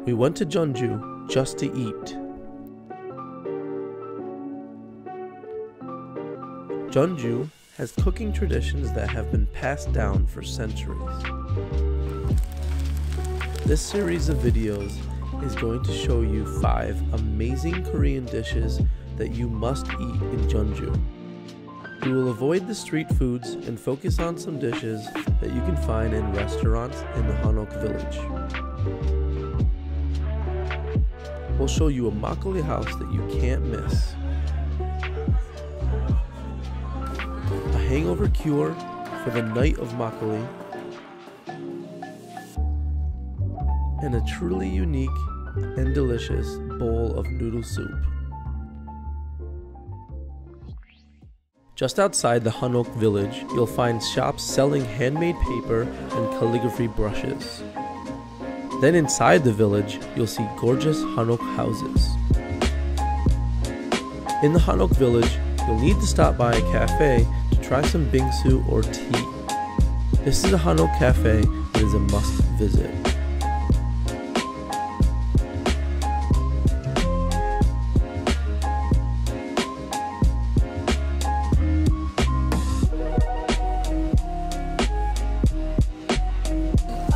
We went to Jeonju just to eat. Jeonju has cooking traditions that have been passed down for centuries. This series of videos is going to show you 5 amazing Korean dishes that you must eat in Jeonju. We will avoid the street foods and focus on some dishes that you can find in restaurants in the Hanok village. We'll show you a makgeolli house that you can't miss, a hangover cure for the night of makgeolli, and a truly unique and delicious bowl of noodle soup. Just outside the hanok village, you'll find shops selling handmade paper and calligraphy brushes. Then inside the village, you'll see gorgeous hanok houses. In the hanok village, you'll need to stop by a cafe to try some bingsu or tea. This is a hanok cafe that is a must visit.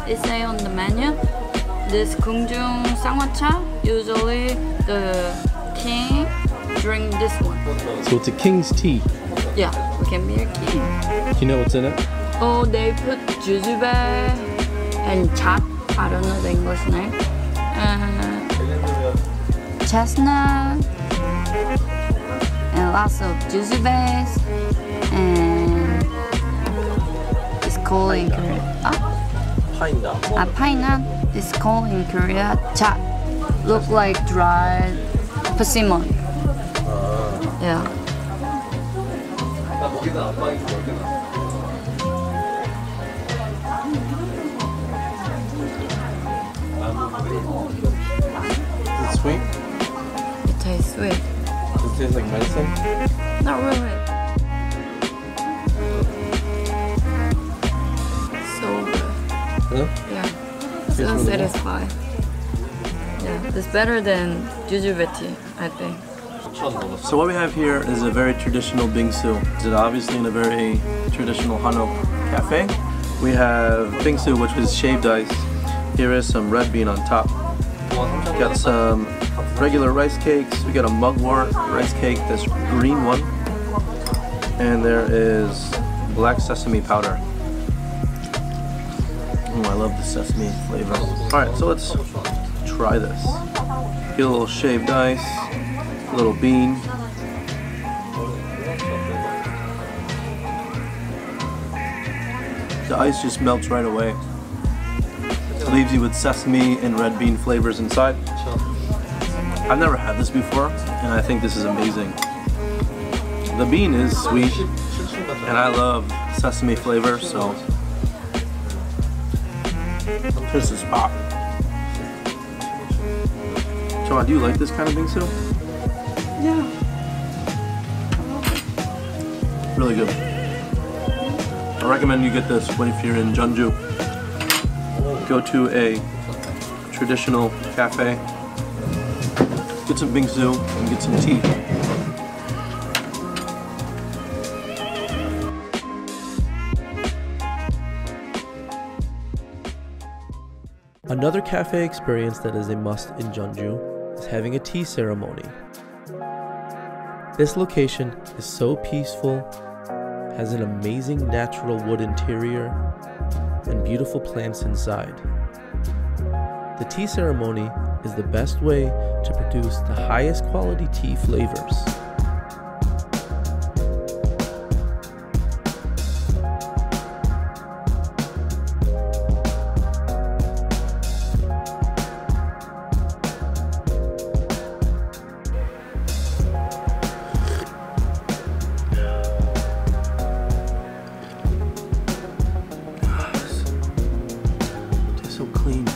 It say on the menu, this Kungjung Sangwacha, usually the king drink this one. So it's a king's tea. Yeah, it can be a king. Do you know what's in it? Oh, they put jujube and chat. I don't know the English name. Chestnut and lots of jujubes, and it's called in Korea. Pine nut is called in Korea chat. Look like dried persimmon. Yeah. Is it sweet? It tastes sweet. Does it taste like medicine? Not really. So good. Yeah, so really satisfied. Yeah, it's better than jujube tea, I think. So what we have here is a very traditional bingsu. It's obviously in a very traditional hanok cafe. We have bingsu, which is shaved ice. Here is some red bean on top. Got some regular rice cakes. We got a mugwort rice cake, this green one. And there is black sesame powder. I love the sesame flavor. Alright, so let's try this. Get a little shaved ice, a little bean. The ice just melts right away. It leaves you with sesame and red bean flavors inside. I've never had this before, and I think this is amazing. The bean is sweet, and I love sesame flavor, so this is pop. John, do you like this kind of bingsu? Yeah. Really good. I recommend you get this if you're in Jeonju. Go to a traditional cafe, get some bingsu, and get some tea. Another cafe experience that is a must in Jeonju is having a tea ceremony. This location is so peaceful, has an amazing natural wood interior, and beautiful plants inside. The tea ceremony is the best way to produce the highest quality tea flavors. So clean,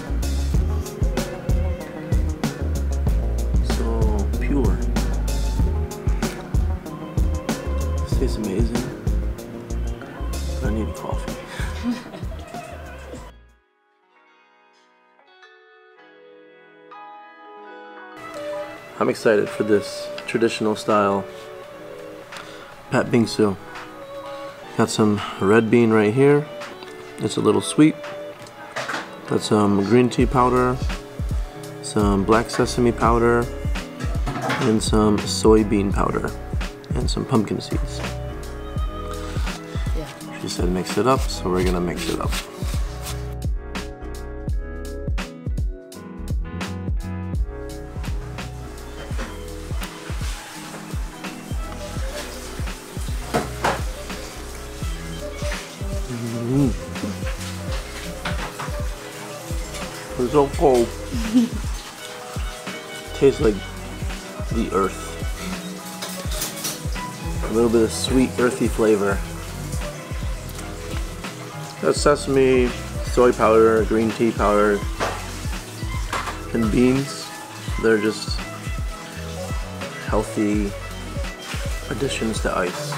so pure. I'm excited for this traditional style pat bingsu. Got some red bean right here. It's a little sweet. Got some green tea powder, some black sesame powder, and some soybean powder, and some pumpkin seeds. Yeah. She said mix it up, so we're gonna mix it up. It's so cold. Tastes like the earth. A little bit of sweet, earthy flavor. Got sesame, soy powder, green tea powder, and beans. They're just healthy additions to ice.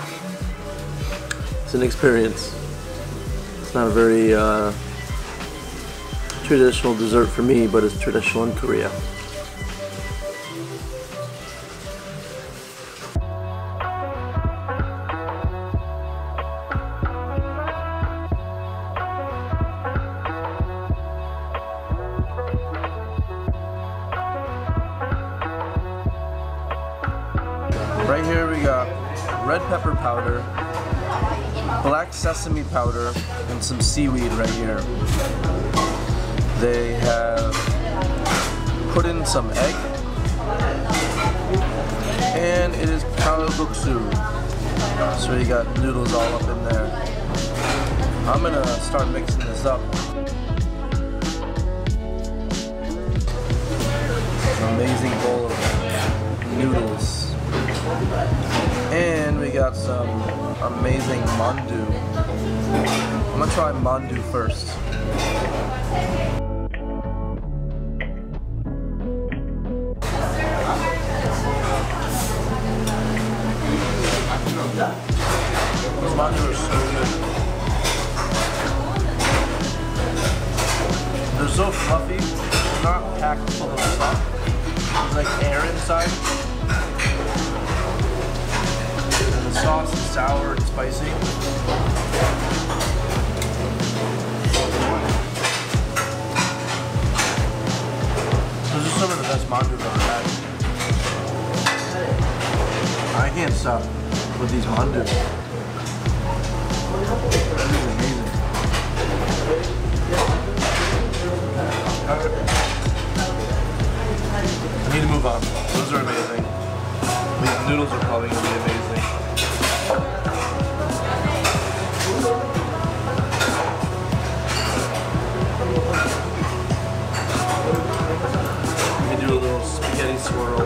It's an experience. It's not a very traditional dessert for me, but it's traditional in Korea. Right here we got red pepper powder, black sesame powder, and some seaweed right here. They have put in some egg, and it is kalguksu. So you got noodles all up in there. I'm gonna start mixing this up. Amazing bowl of noodles. And we got some amazing mandu. I'm gonna try mandu first. Those mandu are so good. They're so fluffy, they're not packed full of stuff. There's like air inside. And the sauce is sour and spicy. Those are some of the best mandu I've ever had. I can't stop with these mandu. That is amazing. I need to move on. Those are amazing. These noodles are probably going to be amazing. Let me do a little spaghetti swirl.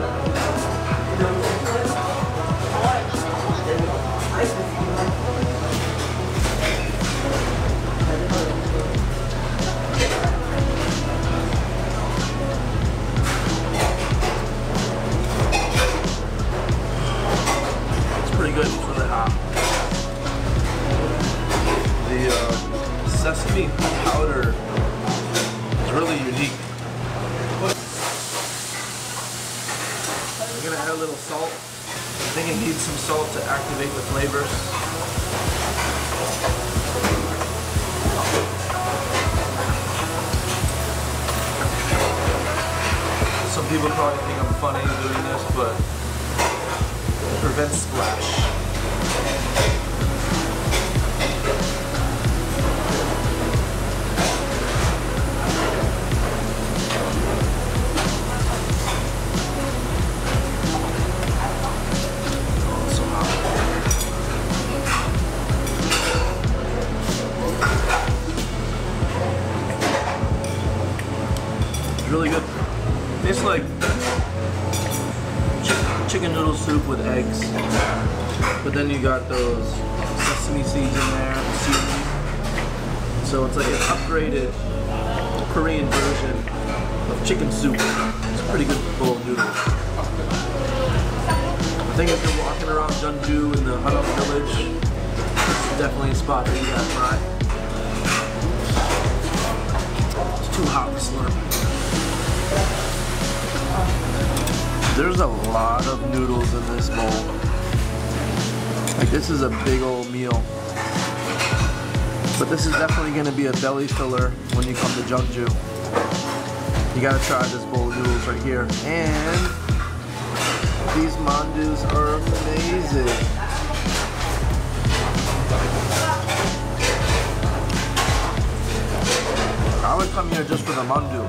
Good, it's really hot. The sesame powder is really unique. I'm gonna add a little salt. I think it needs some salt to activate the flavors. Some people probably think I'm funny doing this, but prevents splash. It's really good. Tastes like chicken noodle soup with eggs, but then you got those sesame seeds in there, seaweed. So it's like an upgraded Korean version of chicken soup. It's a pretty good bowl of noodles. I think if you're walking around Jeonju in the hanok village, this is definitely a spot that you gotta try. It's too hot to slurp. There's a lot of noodles in this bowl. Like, this is a big old meal. But this is definitely gonna be a belly filler when you come to Jeonju. You gotta try this bowl of noodles right here. And these mandus are amazing. I would come here just for the mandu.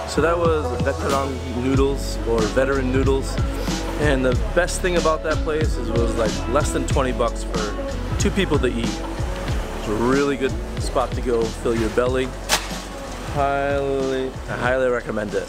So that was veteran noodles, or veteran noodles. And the best thing about that place is it was like less than 20 bucks for 2 people to eat. It's a really good spot to go fill your belly. I highly recommend it.